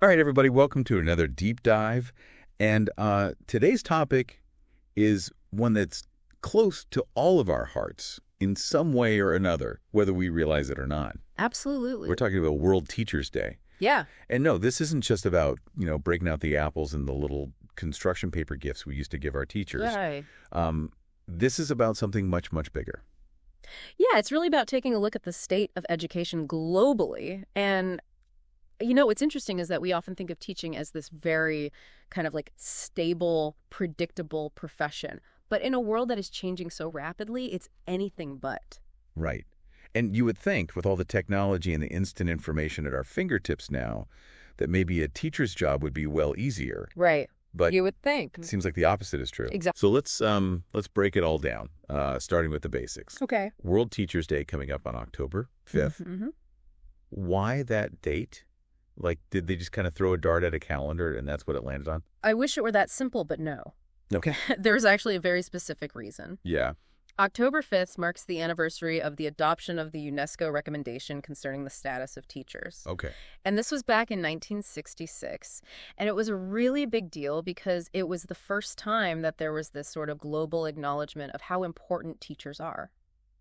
All right, everybody, welcome to another deep dive. And today's topic is one that's close to all of our hearts in some way or another, whether we realize it or not. Absolutely. We're talking about World Teachers' Day. Yeah. And no, this isn't just about, breaking out the apples and the little construction paper gifts we used to give our teachers. Right. This is about something much, much bigger. Yeah, it's really about taking a look at the state of education globally. And, what's interesting is that we often think of teaching as this very kind of like stable, predictable profession. But in a world that is changing so rapidly, it's anything but. Right. And you would think, with all the technology and the instant information at our fingertips now, that maybe a teacher's job would be well easier. Right. But you would think. it seems like the opposite is true. Exactly. So let's break it all down, starting with the basics. Okay. World Teachers' Day coming up on October 5th. Mm-hmm. Why that date? Like, did they just kind of throw a dart at a calendar and that's what it landed on? I wish it were that simple, but no. Okay. There's actually a very specific reason. Yeah. October 5th marks the anniversary of the adoption of the UNESCO recommendation concerning the status of teachers. Okay. And this was back in 1966. And it was a really big deal because it was the first time that there was this sort of global acknowledgement of how important teachers are.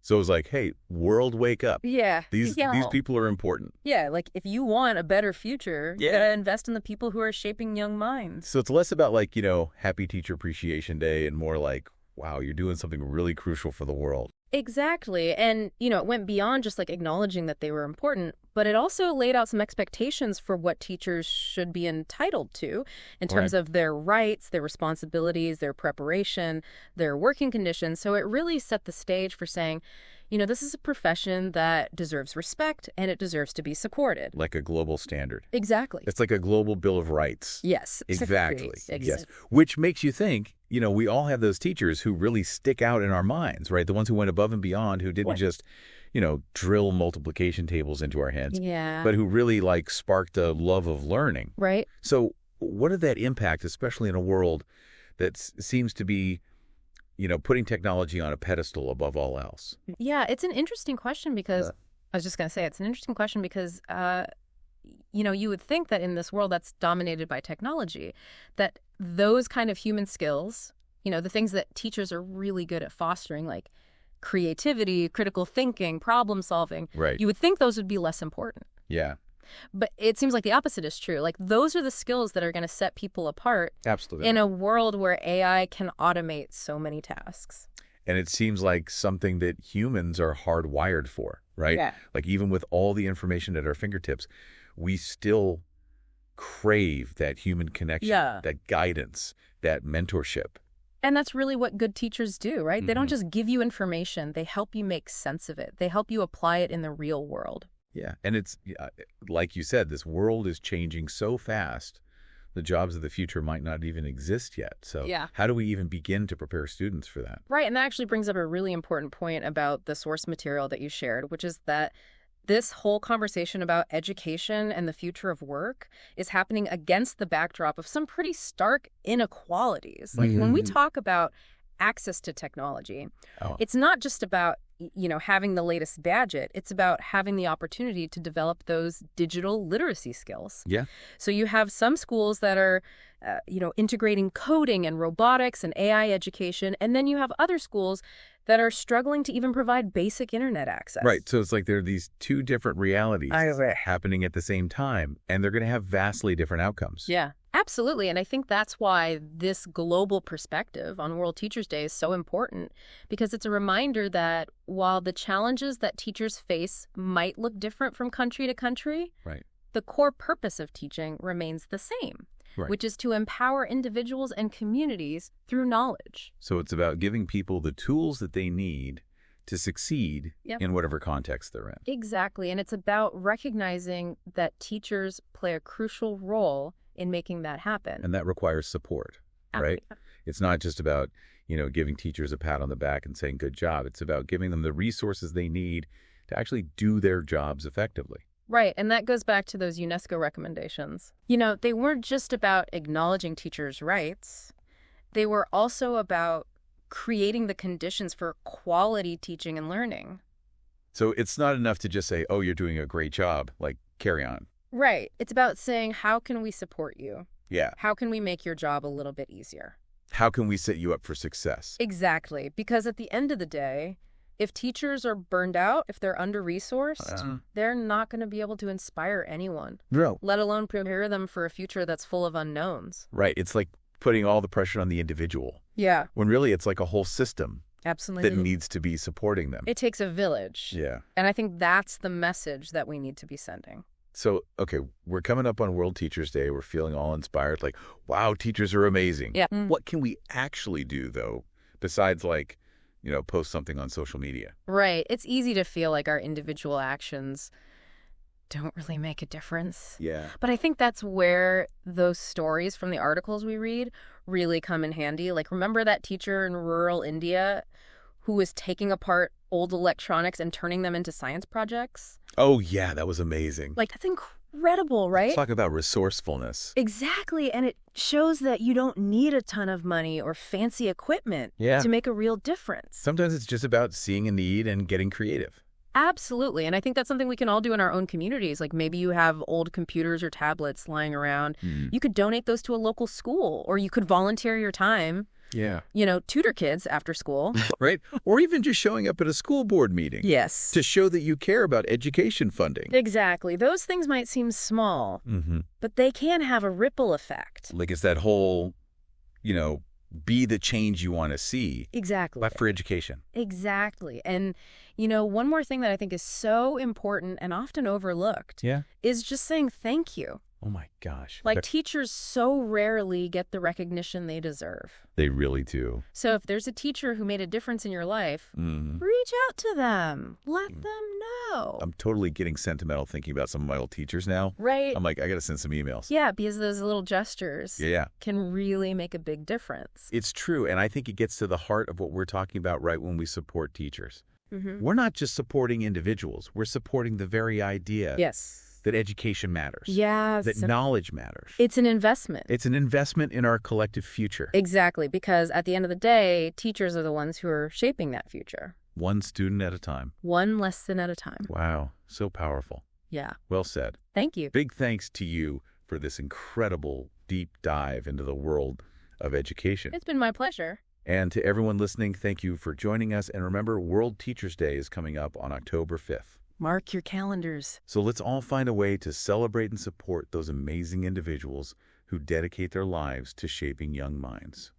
So it was like, hey, world, wake up. Yeah. These people are important. Yeah, like if you want a better future, you gotta invest in the people who are shaping young minds. So it's less about like, Happy Teacher Appreciation Day and more like, wow, you're doing something really crucial for the world. Exactly. And, it went beyond just like acknowledging that they were important, but it also laid out some expectations for what teachers should be entitled to in terms of their rights, their responsibilities, their preparation, their working conditions. So it really set the stage for saying, this is a profession that deserves respect and it deserves to be supported. Like a global standard. Exactly. It's like a global bill of rights. Yes. Exactly. Exactly. Yes. Which makes you think, we all have those teachers who really stick out in our minds, right? The ones who went above and beyond, who didn't just, drill multiplication tables into our heads. Yeah. But who really like sparked a love of learning. Right. So what did that impact, especially in a world that seems to be, putting technology on a pedestal above all else? Yeah, it's an interesting question because I was just going to say it's an interesting question because you would think that in this world that's dominated by technology, that those kind of human skills, the things that teachers are really good at fostering, like creativity, critical thinking, problem solving, right, you would think those would be less important. Yeah. But it seems like the opposite is true. Like those are the skills that are going to set people apart. Absolutely. In a world where AI can automate so many tasks. And it seems like something that humans are hardwired for, right? Yeah. Like even with all the information at our fingertips, we still crave that human connection, that guidance, that mentorship. And that's really what good teachers do, right? Mm-hmm. They don't just give you information. They help you make sense of it. They help you apply it in the real world. Yeah. And it's like you said, this world is changing so fast. The jobs of the future might not even exist yet. So how do we even begin to prepare students for that? Right. And that actually brings up a really important point about the source material that you shared, which is that this whole conversation about education and the future of work is happening against the backdrop of some pretty stark inequalities. Like when we talk about access to technology, it's not just about having the latest gadget. It's about having the opportunity to develop those digital literacy skills. Yeah. So you have some schools that are, integrating coding and robotics and AI education. And then you have other schools that are struggling to even provide basic internet access. Right. So it's like there are these two different realities happening at the same time, and they're going to have vastly different outcomes. Yeah. Absolutely. And I think that's why this global perspective on World Teachers' Day is so important, because it's a reminder that while the challenges that teachers face might look different from country to country, right, the core purpose of teaching remains the same, which is to empower individuals and communities through knowledge. So it's about giving people the tools that they need to succeed in whatever context they're in. Exactly. And it's about recognizing that teachers play a crucial role in making that happen. And that requires support, right? It's not just about, giving teachers a pat on the back and saying, good job. It's about giving them the resources they need to actually do their jobs effectively. Right. And that goes back to those UNESCO recommendations. They weren't just about acknowledging teachers' rights. They were also about creating the conditions for quality teaching and learning. So it's not enough to just say, oh, you're doing a great job, like carry on. Right. It's about saying, how can we support you? Yeah. How can we make your job a little bit easier? How can we set you up for success? Exactly. Because at the end of the day, if teachers are burned out, if they're under-resourced, they're not going to be able to inspire anyone, No. let alone prepare them for a future that's full of unknowns. Right. It's like putting all the pressure on the individual, Yeah, when really it's like a whole system absolutely. that needs to be supporting them. It takes a village. Yeah. And I think that's the message that we need to be sending. So, okay, we're coming up on World Teachers Day. We're feeling all inspired, like, wow, teachers are amazing. Yeah. What can we actually do, though, besides, like, post something on social media? Right. It's easy to feel like our individual actions don't really make a difference. Yeah. But I think that's where those stories from the articles we read really come in handy. Like, remember that teacher in rural India who was taking apart old electronics and turning them into science projects? Oh, yeah, that was amazing. Like, that's incredible, right? Talk about resourcefulness. Exactly. And it shows that you don't need a ton of money or fancy equipment to make a real difference. Sometimes it's just about seeing a need and getting creative. Absolutely. And I think that's something we can all do in our own communities. Like, maybe you have old computers or tablets lying around. You could donate those to a local school, or you could volunteer your time. Yeah. Tutor kids after school. Right? Or even just showing up at a school board meeting. Yes. To show that you care about education funding. Exactly. Those things might seem small, but they can have a ripple effect. Like it's that whole, be the change you want to see. Exactly. But for education. Exactly. And, one more thing that I think is so important and often overlooked is just saying thank you. Oh, my gosh. Like, teachers so rarely get the recognition they deserve. They really do. So if there's a teacher who made a difference in your life, reach out to them. Let them know. I'm totally getting sentimental thinking about some of my old teachers now. Right. I'm like, I got to send some emails. Yeah, because those little gestures can really make a big difference. It's true. And I think it gets to the heart of what we're talking about right when we support teachers. We're not just supporting individuals. We're supporting the very idea that education matters. Yes. That knowledge matters. It's an investment. It's an investment in our collective future. Exactly, because at the end of the day, teachers are the ones who are shaping that future. One student at a time. One lesson at a time. Wow, so powerful. Yeah. Well said. Thank you. Big thanks to you for this incredible deep dive into the world of education. It's been my pleasure. And to everyone listening, thank you for joining us. And remember, World Teachers Day is coming up on October 5th. Mark your calendars. So let's all find a way to celebrate and support those amazing individuals who dedicate their lives to shaping young minds.